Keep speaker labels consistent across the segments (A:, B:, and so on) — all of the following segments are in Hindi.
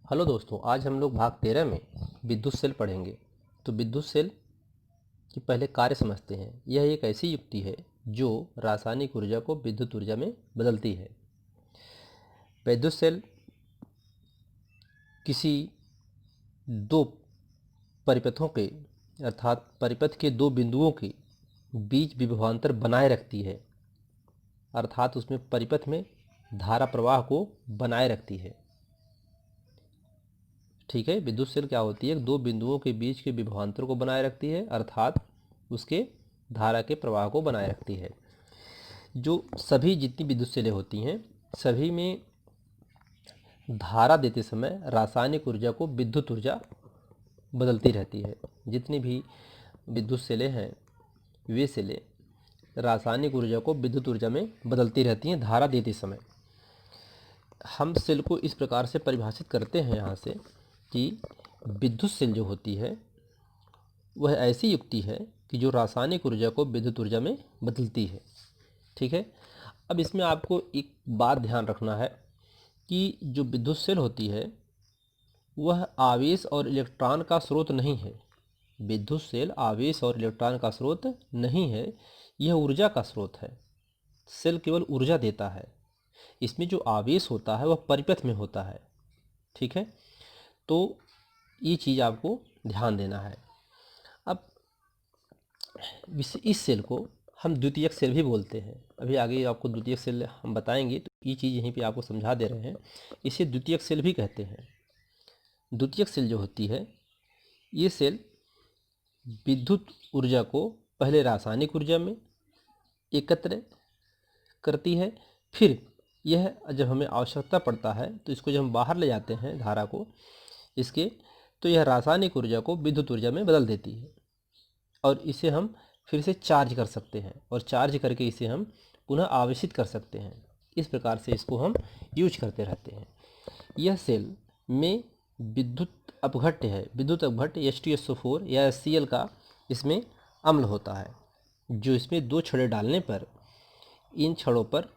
A: हेलो दोस्तों, आज हम लोग भाग 13 में विद्युत सेल पढ़ेंगे। तो विद्युत सेल की पहले कार्य समझते हैं। यह एक ऐसी युक्ति है जो रासायनिक ऊर्जा को विद्युत ऊर्जा में बदलती है। विद्युत सेल किसी दो परिपथों के अर्थात परिपथ के दो बिंदुओं के बीच विभवांतर बनाए रखती है, अर्थात उसमें परिपथ में धारा प्रवाह को बनाए रखती है। ठीक है, विद्युत सेल क्या होती है? दो बिंदुओं के बीच के विभवांतर को बनाए रखती है, अर्थात उसके धारा के प्रवाह को बनाए रखती है। जो सभी जितनी विद्युत सेलें होती हैं, सभी में धारा देते समय रासायनिक ऊर्जा को विद्युत ऊर्जा बदलती रहती है। जितनी भी विद्युत सेलें हैं, वे सेलें रासायनिक ऊर्जा को विद्युत ऊर्जा में बदलती रहती हैं धारा देते समय। हम सेल को इस प्रकार से परिभाषित करते हैं यहाँ से कि विद्युत सेल जो होती है वह ऐसी युक्ति है कि जो रासायनिक ऊर्जा को विद्युत ऊर्जा में बदलती है। ठीक है, अब इसमें आपको एक बात ध्यान रखना है कि जो विद्युत सेल होती है वह आवेश और इलेक्ट्रॉन का स्रोत नहीं है। विद्युत सेल आवेश और इलेक्ट्रॉन का स्रोत नहीं है, यह ऊर्जा का स्रोत है। सेल केवल ऊर्जा देता है। इसमें जो आवेश होता है वह परिपथ में होता है। ठीक है, तो ये चीज़ आपको ध्यान देना है। अब इस सेल को हम द्वितीयक सेल भी बोलते हैं। अभी आगे आपको द्वितीयक सेल हम बताएंगे, तो ये चीज़ यहीं पे आपको समझा दे रहे हैं। इसे द्वितीयक सेल भी कहते हैं। द्वितीयक सेल जो होती है, ये सेल विद्युत ऊर्जा को पहले रासायनिक ऊर्जा में एकत्र करती है, फिर यह जब हमें आवश्यकता पड़ता है तो इसको जब हम बाहर ले जाते हैं धारा को इसके, तो यह रासायनिक ऊर्जा को विद्युत ऊर्जा में बदल देती है और इसे हम फिर से चार्ज कर सकते हैं और चार्ज करके इसे हम पुनः आवेशित कर सकते हैं। इस प्रकार से इसको हम यूज करते रहते हैं। यह सेल में विद्युत अपघट्य है। विद्युत अपघट्य H2SO4 या HCl का इसमें अम्ल होता है, जो इसमें दो छड़ें डालने पर इन छड़ों पर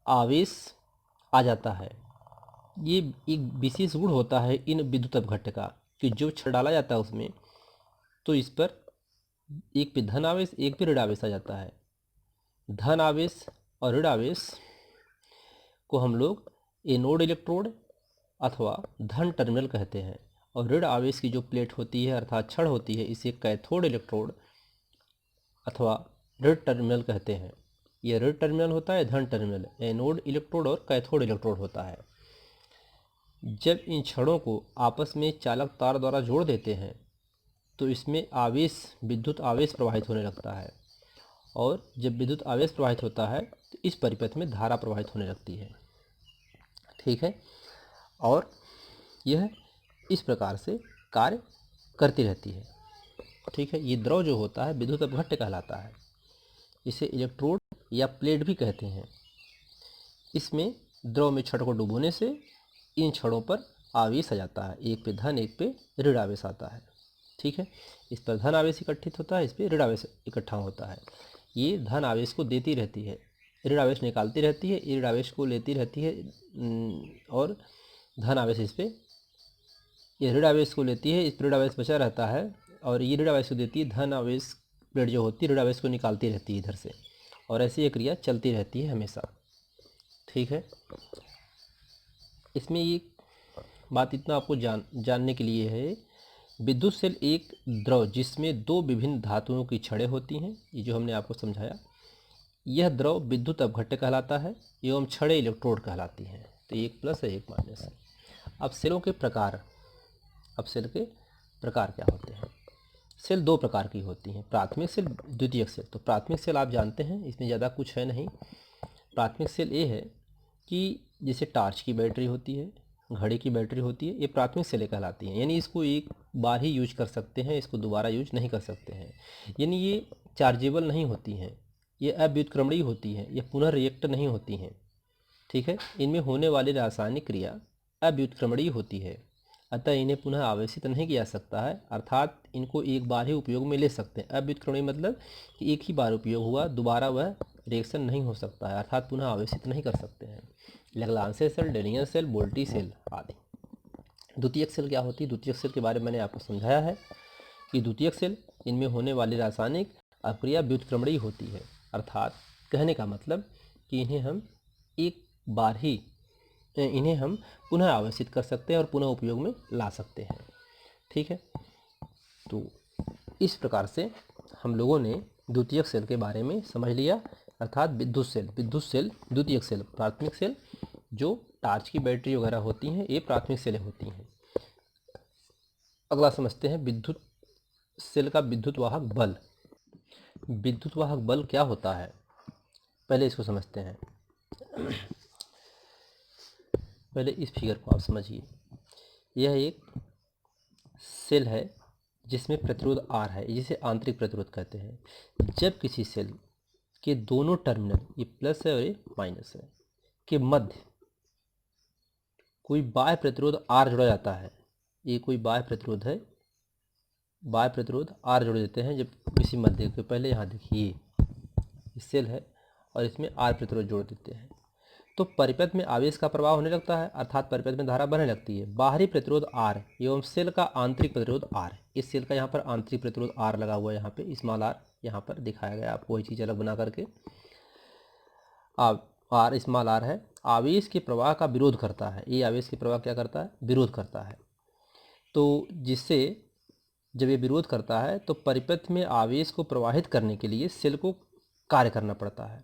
A: आवेश आ जाता है। ये एक विशेष गुण होता है इन विद्युत अपघट्य का कि जो छड़ डाला जाता है उसमें, तो इस पर एक पे धन आवेश एक पे ऋण आवेश आ जाता है। धन आवेश और ऋण आवेश को हम लोग एनोड इलेक्ट्रोड अथवा धन टर्मिनल कहते हैं, और ऋण आवेश की जो प्लेट होती है अर्थात छड़ होती है, इसे कैथोड इलेक्ट्रोड अथवा ऋण टर्मिनल कहते हैं। यह ऋण टर्मिनल होता है, धन टर्मिनल, एनोड इलेक्ट्रोड और कैथोड इलेक्ट्रोड होता है। जब इन छड़ों को आपस में चालक तार द्वारा जोड़ देते हैं तो इसमें आवेश, विद्युत आवेश प्रवाहित होने लगता है, और जब विद्युत आवेश प्रवाहित होता है तो इस परिपथ में धारा प्रवाहित होने लगती है। ठीक है, और यह इस प्रकार से कार्य करती रहती है। ठीक है, ये द्रव जो होता है विद्युत अपघट्य कहलाता है। इसे इलेक्ट्रोड या प्लेट भी कहते हैं। इसमें द्रव में छड़ को डुबोने से इन छड़ों पर आवेश आ जाता है, एक पे धन एक पे ऋण आवेश आता है। ठीक है, इस पर धन आवेश इकट्ठित होता है, इस पर ऋण आवेश इकट्ठा होता है। ये धन आवेश को देती रहती है, ऋण आवेश निकालती रहती है, ऋण आवेश को लेती रहती है, और धन आवेश इस पर, ये ऋण आवेश को लेती है, इस पर ऋण आवेश बचा रहता है, और ये ऋण आवेश को देती है, धन आवेश प्लेट जो होती है ऋण आवेश को निकालती रहती है इधर से, और ऐसी ये क्रिया चलती रहती है हमेशा। ठीक है, इसमें ये बात इतना आपको जानने के लिए है, विद्युत सेल एक द्रव जिसमें दो विभिन्न धातुओं की छड़ें होती हैं, ये जो हमने आपको समझाया, यह द्रव विद्युत अपघट्य कहलाता है एवं छड़ें इलेक्ट्रोड कहलाती हैं। तो एक प्लस है एक माइनस है। अब सेलों के प्रकार, अब सेल के प्रकार क्या होते हैं? सेल दो प्रकार की होती हैं, प्राथमिक सेल, द्वितीयक सेल। तो प्राथमिक सेल आप जानते हैं, इसमें ज़्यादा कुछ है नहीं। प्राथमिक सेल ये है कि जैसे टॉर्च की बैटरी होती है, घड़ी की बैटरी होती है, ये प्राथमिक सेलें कहलाती हैं। यानी इसको एक बार ही यूज कर सकते हैं, इसको दोबारा यूज नहीं कर सकते हैं। यानी ये चार्जेबल नहीं होती हैं, ये अव्युत्क्रमणीय होती हैं, ये पुनः रिएक्ट नहीं होती हैं। ठीक है, इनमें होने वाली रासायनिक क्रिया अव्युत्क्रमणीय होती है, अतः इन्हें पुनः आवेशित नहीं किया जा सकता है, अर्थात इनको एक बार ही उपयोग में ले सकते हैं। अव्युत्क्रमणीय मतलब कि एक ही बार उपयोग हुआ, दोबारा वह रिएक्शन नहीं हो सकता है, अर्थात पुनः आवेशित नहीं कर सकते हैं। Leclanche cell, Daniell cell, voltaic cell आदि। द्वितीयक सेल क्या होती है? द्वितीयक सेल के बारे में मैंने आपको समझाया है कि द्वितीयक सेल, इनमें होने वाली रासायनिक अभिक्रिया व्युत्क्रमणीय होती है, अर्थात कहने का मतलब कि इन्हें हम पुनः आवेशित कर सकते हैं और पुनः उपयोग में ला सकते हैं। ठीक है, तो इस प्रकार से हम लोगों ने द्वितीयक सेल के बारे में समझ लिया, अर्थात विद्युत सेल, द्वितीयक सेल, प्राथमिक सेल जो टार्च की बैटरी वगैरह होती हैं, ये प्राथमिक सेलें होती हैं। अगला समझते हैं विद्युत सेल का विद्युत वाहक बल। विद्युत वाहक बल क्या होता है, पहले इसको समझते हैं। पहले इस फिगर को आप समझिए। यह एक सेल है जिसमें प्रतिरोध R है, जिसे आंतरिक प्रतिरोध कहते हैं। जब किसी सेल के दोनों टर्मिनल, ये प्लस है और ये माइनस है, के मध्य कोई बाह्य प्रतिरोध R जोड़ा जाता है, ये कोई बाह्य प्रतिरोध है, बाह्य प्रतिरोध R जोड़ देते हैं जब किसी मध्य के, पहले यहाँ देखिए ये सेल है और इसमें R प्रतिरोध जोड़ देते हैं, तो परिपथ में आवेश का प्रवाह होने लगता है, अर्थात परिपथ में धारा बहने लगती है। बाहरी प्रतिरोध R एवं सेल का आंतरिक प्रतिरोध R, इस सेल का यहाँ पर आंतरिक प्रतिरोध R लगा हुआ है, यहाँ पे स्मॉल r यहाँ पर दिखाया गया आपको, वही चीज़ अलग बना करके। R स्मॉल r है, आवेश के प्रवाह का विरोध करता है, ये आवेश के प्रवाह क्या करता है? विरोध करता है। तो जिससे जब ये विरोध करता है तो परिपथ में आवेश को प्रवाहित करने के लिए सेल को कार्य करना पड़ता है,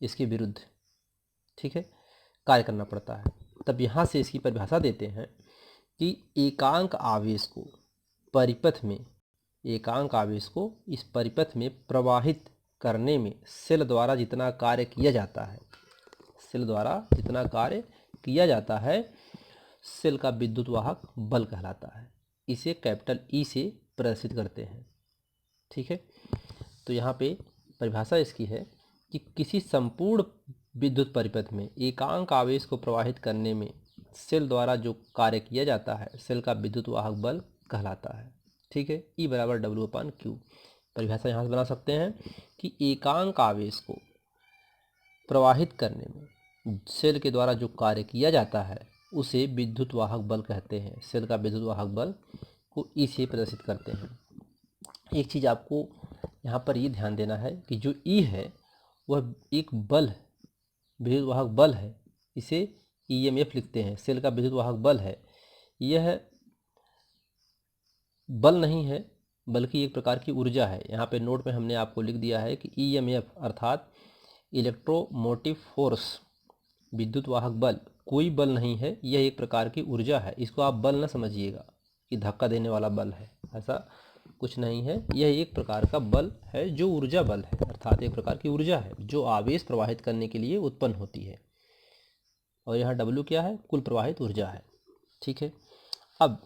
A: इसके विरुद्ध, ठीक है, कार्य करना पड़ता है। तब यहाँ से इसकी परिभाषा देते हैं कि एकांक आवेश को इस परिपथ में प्रवाहित करने में सेल द्वारा जितना कार्य किया जाता है, सेल का विद्युत वाहक बल कहलाता है। इसे कैपिटल E से प्रदर्शित करते हैं। ठीक है, तो यहाँ पे परिभाषा इसकी है कि किसी संपूर्ण विद्युत परिपथ में एकांक आवेश को प्रवाहित करने में सेल द्वारा जो कार्य किया जाता है, सेल का विद्युत वाहक बल कहलाता है। ठीक है, E बराबर W/Q। परिभाषा यहाँ से बना सकते हैं कि एकांक आवेश को प्रवाहित करने में सेल के द्वारा जो कार्य किया जाता है उसे विद्युत वाहक बल कहते हैं। सेल का विद्युत वाहक बल को E से प्रदर्शित करते हैं। एक चीज़ आपको यहाँ पर ये ध्यान देना है कि जो E है वह एक बल, विद्युत वाहक बल है, इसे EMF लिखते हैं। सेल का विद्युत वाहक बल है, यह बल नहीं है बल्कि एक प्रकार की ऊर्जा है। यहाँ पे नोट में हमने आपको लिख दिया है कि EMF अर्थात इलेक्ट्रोमोटिव फोर्स, विद्युत वाहक बल कोई बल नहीं है, यह एक प्रकार की ऊर्जा है। इसको आप बल न समझिएगा कि धक्का देने वाला बल है, ऐसा कुछ नहीं है। यह एक प्रकार का बल है जो ऊर्जा बल है, अर्थात एक प्रकार की ऊर्जा है जो आवेश प्रवाहित करने के लिए उत्पन्न होती है। और यहाँ W क्या है? कुल प्रवाहित ऊर्जा है। ठीक है, अब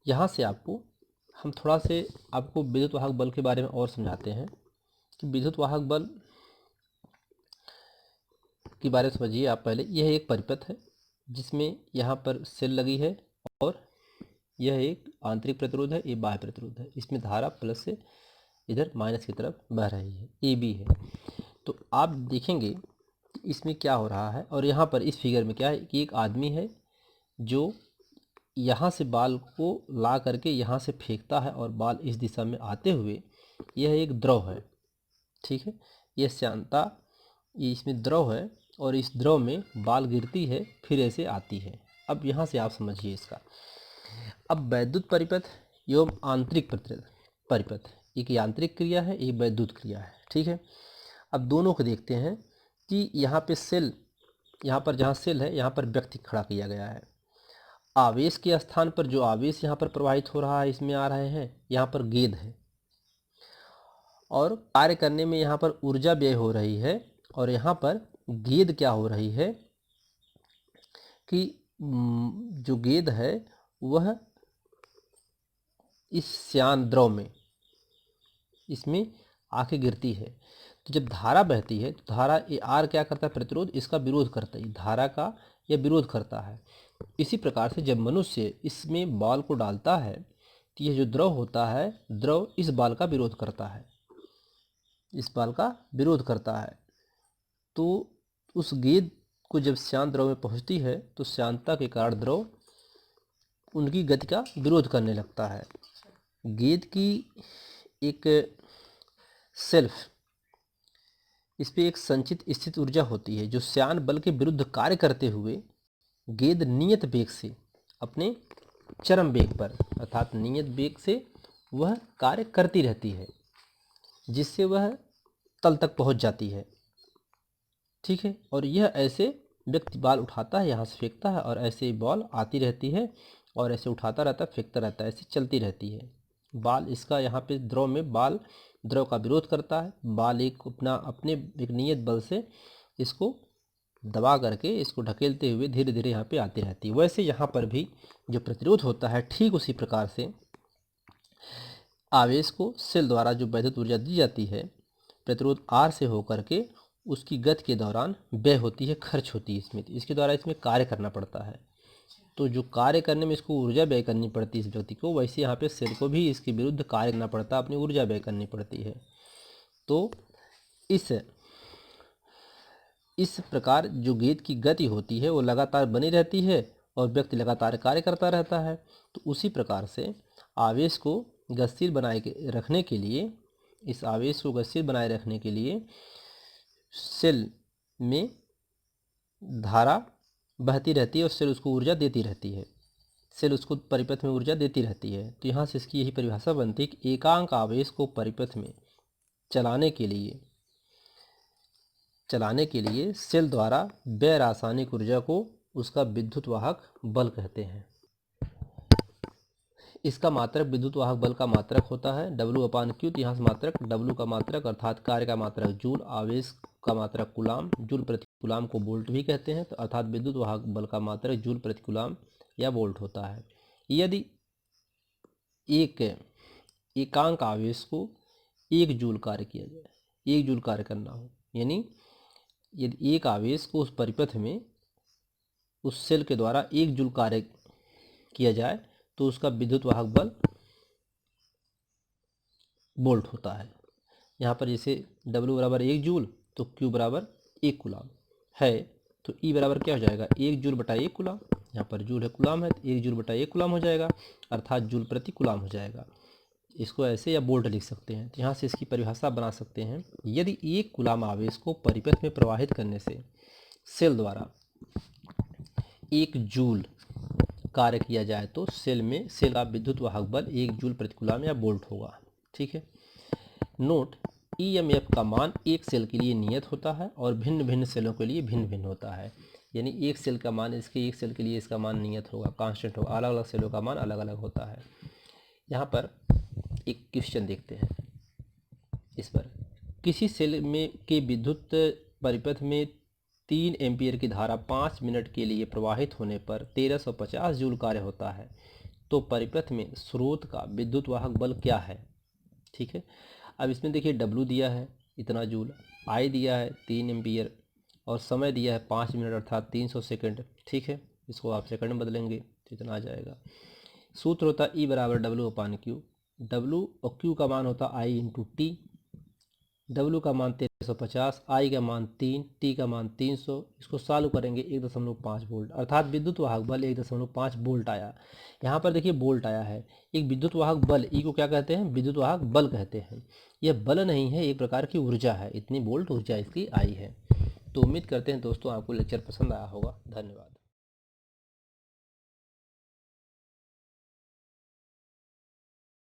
A: यहाँ से हम थोड़ा से आपको विद्युत वाहक बल के बारे में और समझाते हैं कि विद्युत वाहक बल के बारे में समझिए आप पहले। यह एक परिपथ है जिसमें यहाँ पर सेल लगी है और यह एक आंतरिक प्रतिरोध है, ये बाह्य प्रतिरोध है। इसमें धारा प्लस से इधर माइनस की तरफ बह रही है, AB है। तो आप देखेंगे इसमें क्या हो रहा है, और यहाँ पर इस फिगर में क्या है कि एक आदमी है जो यहाँ से बाल को ला करके यहाँ से फेंकता है और बाल इस दिशा में आते हुए, यह एक द्रव है। ठीक है, यह श्यानता, ये इसमें द्रव है और इस द्रव में बाल गिरती है फिर ऐसे आती है। अब यहाँ से आप समझिए इसका। अब वैद्युत परिपथ एवं आंतरिक परिपथ, एक यांत्रिक क्रिया है, एक वैद्युत क्रिया है। ठीक है, अब दोनों को देखते हैं कि यहाँ पे सेल, यहाँ पर जहाँ सेल है यहाँ पर व्यक्ति खड़ा किया गया है। आवेश के स्थान पर जो आवेश यहाँ पर प्रवाहित हो रहा है, इसमें आ रहे हैं, यहाँ पर गेंद है और कार्य करने में यहाँ पर ऊर्जा व्यय हो रही है। और यहाँ पर गेंद क्या हो रही है कि जो गेंद है वह इस श्यान द्रव में, इसमें आके गिरती है। तो जब धारा बहती है तो धारा ये R क्या करता है? प्रतिरोध, इसका विरोध करता है, धारा का यह विरोध करता है। इसी प्रकार से जब मनुष्य इसमें बॉल को डालता है तो यह जो द्रव होता है, द्रव इस बॉल का विरोध करता है, इस बॉल का विरोध करता है। तो उस गेंद को जब शांत द्रव में पहुंचती है तो शांतता के कारण द्रव उनकी गति का विरोध करने लगता है। गेंद की एक सेल्फ, इस पे एक संचित स्थित ऊर्जा होती है जो श्यान बल के विरुद्ध कार्य करते हुए गेंद नियत वेग से अपने चरम वेग पर अर्थात नियत वेग से वह कार्य करती रहती है, जिससे वह तल तक पहुंच जाती है। ठीक है, और यह ऐसे व्यक्ति बॉल उठाता है, यहाँ से फेंकता है और ऐसे ही बॉल आती रहती है और ऐसे उठाता रहता है, फेंकता रहता है, ऐसे चलती रहती है। बॉल इसका यहाँ पे द्रव में बॉल द्रव का विरोध करता है। बॉल एक अपने एक नियत बल से इसको दबा करके इसको ढकेलते हुए धीरे धीरे यहाँ पे आती रहती है। वैसे यहाँ पर भी जो प्रतिरोध होता है ठीक उसी प्रकार से आवेश को सेल द्वारा जो वैद्युत ऊर्जा दी जाती है प्रतिरोध R से होकर के उसकी गति के दौरान व्यय होती है, खर्च होती है, इसके द्वारा इसमें कार्य करना पड़ता है। तो जो कार्य करने में इसको ऊर्जा व्यय करनी पड़ती है इस व्यक्ति को, वैसे यहाँ पे सेल को भी इसके विरुद्ध कार्य करना पड़ता है, अपनी ऊर्जा व्यय करनी पड़ती है। तो इस प्रकार जो गेंद की गति होती है वो लगातार बनी रहती है और व्यक्ति लगातार कार्य करता रहता है। तो उसी प्रकार से आवेश को गतिशील बनाए रखने के लिए, इस आवेश को गतिशील बनाए रखने के लिए सेल में धारा बहती रहती है और सेल उसको ऊर्जा देती रहती है, सेल उसको परिपथ में ऊर्जा देती रहती है। तो यहाँ से इसकी यही परिभाषा बनती है कि एकांक आवेश को परिपथ में चलाने के लिए सेल द्वारा व्यय रासायनिक ऊर्जा को उसका विद्युत वाहक बल कहते हैं। इसका मात्रक विद्युत वाहक बल का मात्रक होता है W/Q। तो यहाँ से मात्रक W का मात्रक अर्थात कार्य का मात्रक जूल, आवेश का मात्रक कूलाम, जूल प्रति कूलाम को वोल्ट भी कहते हैं। तो अर्थात विद्युत वाहक बल का मात्रक जूल प्रति कूलाम या वोल्ट होता है। यदि एक एकांक आवेश को 1 जूल कार्य किया जाए, 1 जूल कार्य करना हो, यानी यदि एक आवेश को उस परिपथ में उस सेल के द्वारा 1 जूल कार्य किया जाए तो उसका विद्युत वाहक बल वोल्ट होता है। यहाँ पर जैसे W बराबर 1 जूल तो Q बराबर 1 कूलाम है, तो E बराबर क्या हो जाएगा 1 जूल बटा 1 कूलाम। यहाँ पर जूल है, कूलाम है, तो 1 जूल बटा 1 कूलाम हो जाएगा, अर्थात जूल प्रति कूलाम हो जाएगा। इसको ऐसे या वोल्ट लिख सकते हैं। तो यहाँ से इसकी परिभाषा बना सकते हैं, यदि 1 कूलाम आवेश को परिपथ में प्रवाहित करने से सेल द्वारा 1 जूल कार्य किया जाए तो सेल का विद्युत वाहक बल 1 जूल प्रति कूलाम या वोल्ट होगा। ठीक है। नोट, EMF का मान एक सेल के लिए नियत होता है और भिन्न भिन्न सेलों के लिए भिन्न भिन्न होता है। यानी एक सेल का मान एक सेल के लिए इसका मान नियत होगा, कांस्टेंट होगा, अलग अलग सेलों का मान अलग अलग होता है। यहाँ पर एक क्वेश्चन देखते हैं इस पर, किसी सेल में के विद्युत परिपथ में 3 एम्पीयर की धारा 5 मिनट के लिए प्रवाहित होने पर 1350 जूल कार्य होता है, तो परिपथ में स्रोत का विद्युत वाहक बल क्या है। ठीक है। अब इसमें देखिए W दिया है इतना जूल, I दिया है 3 एम्पीयर और समय दिया है 5 मिनट अर्थात 300 सेकंड। ठीक है, इसको आप सेकंड में बदलेंगे तो इतना आ जाएगा। सूत्र होता E बराबर W/Q। W और Q का मान होता I × T। W का मान 1350, I का मान 3, T का मान 300। इसको सॉल्व करेंगे 1.5 वोल्ट अर्थात विद्युत वाहक बल 1.5 वोल्ट आया। यहाँ पर देखिए वोल्ट आया है। एक विद्युत वाहक बल E को क्या कहते हैं, विद्युत वाहक बल कहते हैं। यह बल नहीं है, एक प्रकार की ऊर्जा है, इतनी वोल्ट ऊर्जा इसकी आई है। तो उम्मीद करते हैं दोस्तों आपको लेक्चर पसंद आया होगा। धन्यवाद।